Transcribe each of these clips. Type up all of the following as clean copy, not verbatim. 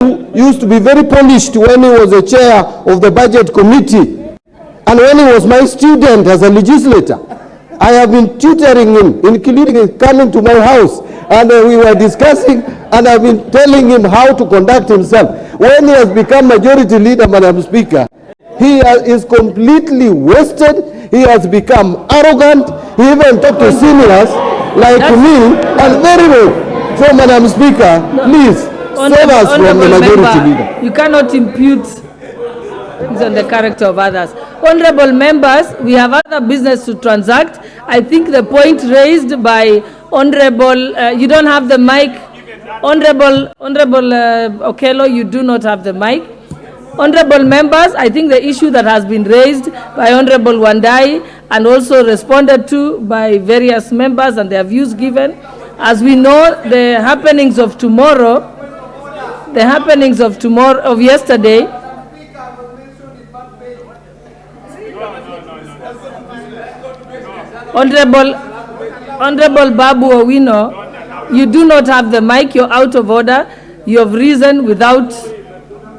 used to be very polished when he was a chair of the budget committee and when he was my student as a legislator. I have been tutoring him, including coming to my house, and we were discussing, and I've been telling him how to conduct himself. When he has become majority leader, Madam Speaker, he is completely wasted. He has become arrogant. He even talked to seniors like me, and very well. So, Madam Speaker, please save us from the majority leader. You cannot impute on the character of others. Honorable members, we have other business to transact. I think the point raised by Honorable, you don't have the mic. Honorable Okello, you do not have the mic. Honorable members, I think the issue that has been raised by Honorable Wandai and also responded to by various members and their views given. As we know, the happenings of tomorrow, of yesterday, Honorable Babu Owino, you do not have the mic. You're out of order. You have risen without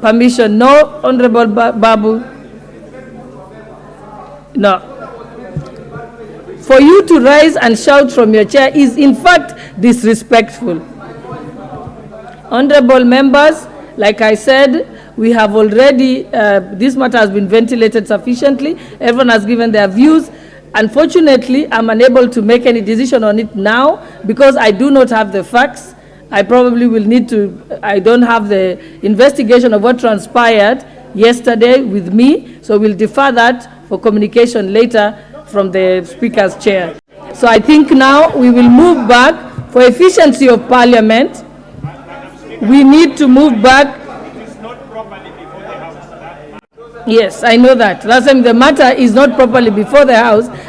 permission. No, Honorable Babu. No. For you to rise and shout from your chair is in fact disrespectful. Honorable members, like I said, we have already, this matter has been ventilated sufficiently. Everyone has given their views. Unfortunately, I'm unable to make any decision on it now because I do not have the facts. I probably will need to, I don't have the investigation of what transpired yesterday with me, so we'll defer that for communication later from the Speaker's chair. So I think now we will move back for efficiency of Parliament. We need to move back. Yes, I know that. Last time the matter is not properly before the House.